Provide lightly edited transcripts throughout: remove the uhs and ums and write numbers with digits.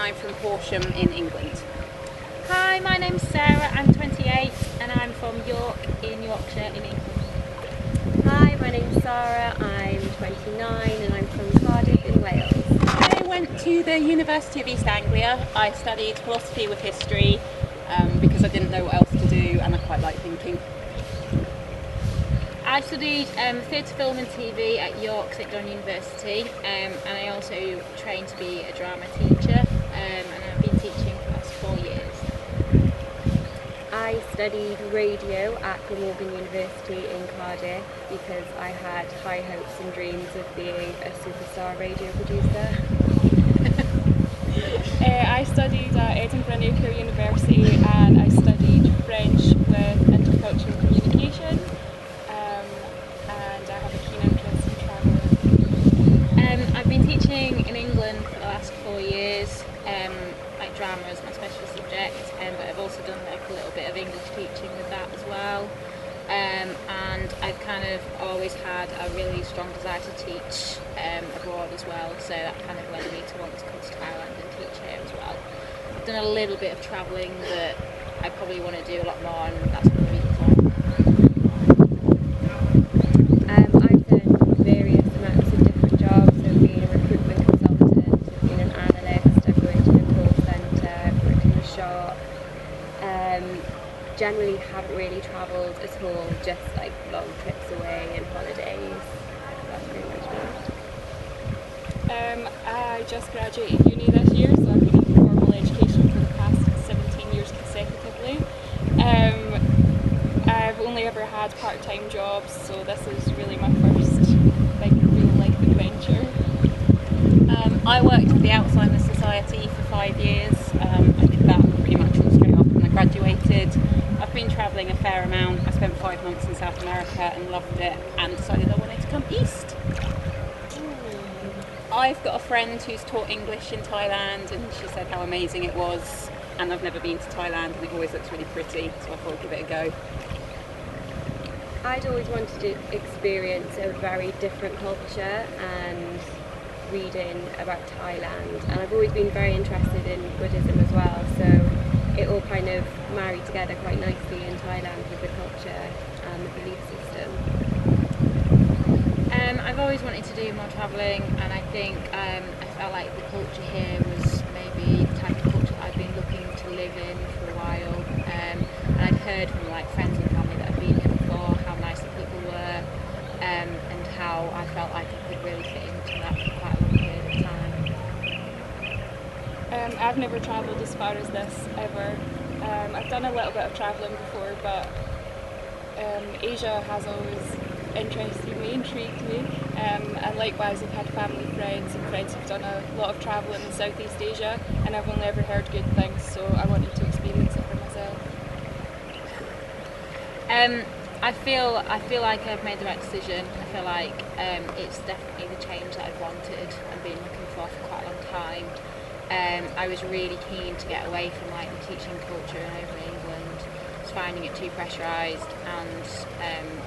I'm from Horsham in England. Hi, my name's Sara, I'm 28 and I'm from York in Yorkshire in England. Hi, my name's Sara, I'm 29 and I'm from Cardiff in Wales. I went to the University of East Anglia. I studied philosophy with history because I didn't know what else to do and I quite like thinking. I studied theatre, film and TV at York St John University and I also trained to be a drama teacher and I've been teaching for the last 4 years. I studied radio at Glamorgan University in Cardiff because I had high hopes and dreams of being a superstar radio producer. I studied at Edinburgh Nuclear University and I studied French with intercultural communication and I have a keen interest in travel. I've been teaching in England for the last 4 years, like drama as my special subject, but I've also done like a little bit of English teaching with that as well. And I've kind of always had a really strong desire to teach abroad as well, so that kind of led me to want to come to Thailand and teach here as well. I've done a little bit of travelling that I probably want to do a lot more, and that's what the reasons why. I've done various amounts of different jobs, so being a recruitment consultant, I've been an analyst, I've worked in a call centre, I've worked in a shop. Generally haven't really travelled at all, just like long trips away and holidays. That's pretty much it. I just graduated uni this year, so I've been in formal education for the past 17 years consecutively. I've only ever had part-time jobs, so this is really my first big real-life adventure. I worked at the Alzheimer's Society for 5 years. I did that pretty much all straight after I graduated. I've been travelling a fair amount. I spent 5 months in South America and loved it and decided I wanted to come east. I've got a friend who's taught English in Thailand and she said how amazing it was, and I've never been to Thailand and it always looks really pretty, so I thought I'd give it a go. I'd always wanted to experience a very different culture and reading about Thailand, and I've always been very interested in Buddhism as well, so it all kind of married together quite nicely in Thailand with the culture and the belief system. I've always wanted to do more travelling, and I think I felt like the culture here was maybe the type of culture that I've been looking to live in for a while. And I'd heard from like friends and family that had been here before how nice the people were, and how I felt like I could really fit into that for quite a long period of time. I've never travelled as far as this ever. I've done a little bit of travelling before, but Asia has always interested me, intrigued me, and likewise I've had family friends and friends who've done a lot of travelling in Southeast Asia, and I've only ever heard good things, so I wanted to experience it for myself. I feel like I've made the right decision. I feel like it's definitely the change that I've wanted and been looking for quite a long time. I was really keen to get away from like the teaching culture and over in England. I was finding it too pressurised, and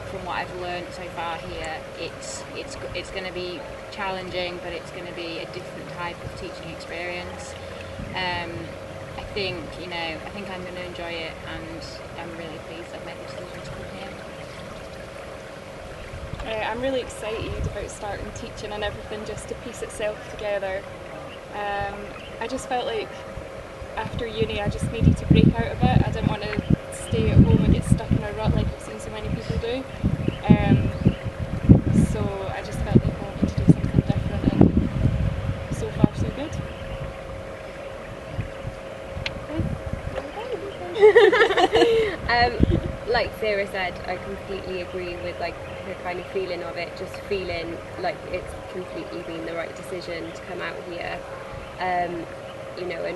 from what I've learned so far here, it's going to be challenging, but it's going to be a different type of teaching experience. I think I'm going to enjoy it, and I'm really pleased I've made the decision to come here. I'm really excited about starting teaching and everything just to piece itself together. I just felt like after uni I just needed to break out a bit. I didn't want to stay at home and get stuck in a rut like I've seen so many people do. So I just felt like I wanted to do something different, and so far so good. Like Sarah said, I completely agree with like her kind of feeling of it, just feeling like it's completely been the right decision to come out here. And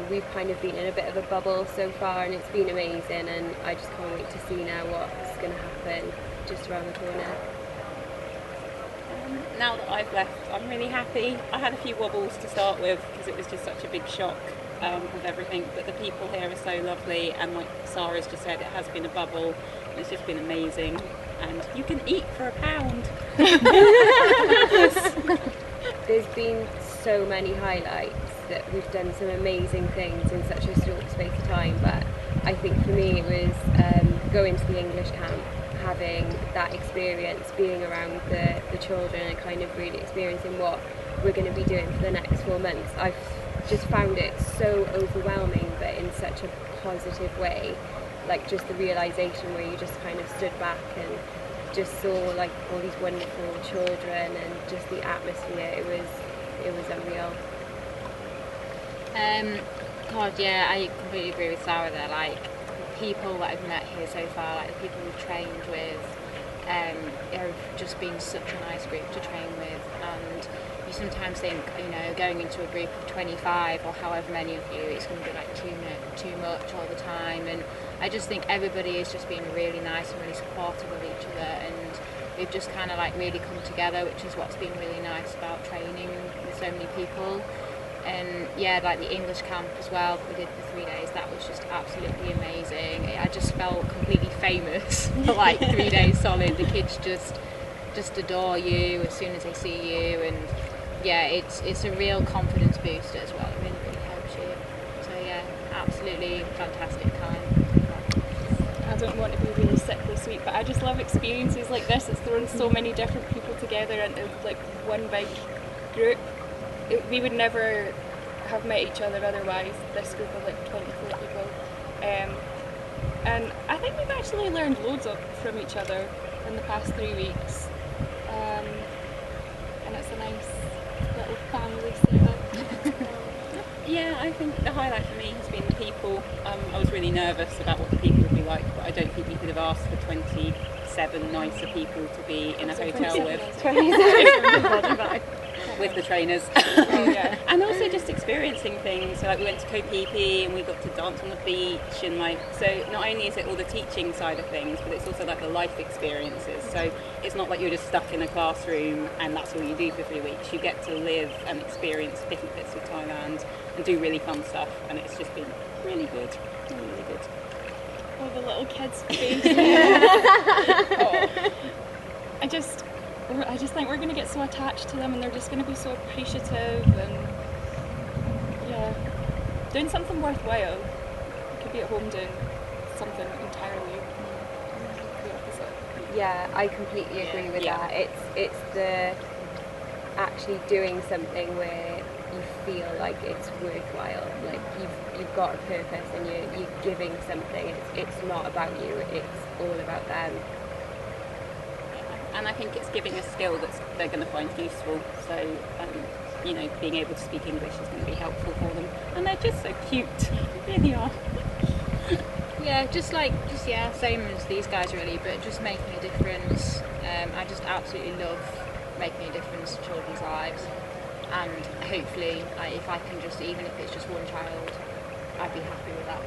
we've kind of been in a bit of a bubble so far, and it's been amazing, and I just can't wait to see now what's going to happen just around the corner. Now that I've left, I'm really happy. I had a few wobbles to start with because it was just such a big shock of everything, but the people here are so lovely, and like Sara's just said, it has been a bubble, and it's just been amazing, and you can eat for £1. There's been so many highlights. that we've done some amazing things in such a short space of time, but I think for me it was going to the English camp, having that experience, being around the children and kind of really experiencing what we're going to be doing for the next 4 months. I've just found it so overwhelming, but in such a positive way, like just the realisation where you just kind of stood back and just saw like all these wonderful children and just the atmosphere. It was unreal. God, yeah, I completely agree with Sara there. Like, people that I've met here so far, like the people we've trained with, have just been such a nice group to train with. And you sometimes think, you know, going into a group of 25 or however many of you, it's going to be like too much all the time. And I just think everybody has just been really nice and really supportive of each other, and we've just kind of like really come together, which is what's been really nice about training with so many people. And yeah, like the English camp as well that we did for 3 days, that was just absolutely amazing. I just felt completely famous for like 3 days solid. The kids just adore you as soon as they see you, and yeah, it's a real confidence booster as well. It really helps you. So yeah, absolutely fantastic time. I don't want to be really sickly sweet, but I just love experiences like this. It's thrown so many different people together into like one big group. We would never have met each other otherwise, this group of like 24 people. And I think we've actually learned loads from each other in the past 3 weeks. And it's a nice little family setup. Yeah, I think the highlight for me has been the people. I was really nervous about what the people would be like, but I don't think you could have asked for 27 nicer people to be in a hotel with. With the trainers. Oh, yeah. And also just experiencing things. So like we went to Kopipi and we got to dance on the beach, and like, so not only is it all the teaching side of things, but it's also like the life experiences. So it's not like you're just stuck in a classroom and that's all you do for 3 weeks. You get to live and experience different bits of Thailand and do really fun stuff, and it's just been really good. Really good. All the little kids' faces. Oh. I just think we're going to get so attached to them, and they're just going to be so appreciative, and yeah, doing something worthwhile. We could be at home doing something entirely the opposite. Yeah, I completely agree with that. It's the actually doing something where you feel like it's worthwhile, like you've got a purpose and you're giving something. It's not about you, it's all about them. And I think it's giving a skill that they're going to find useful. So, you know, being able to speak English is going to be helpful for them. And they're just so cute. They really are. Yeah, same as these guys really, but just making a difference. I just absolutely love making a difference to children's lives. And hopefully, if I can just, even if it's just one child, I'd be happy with that.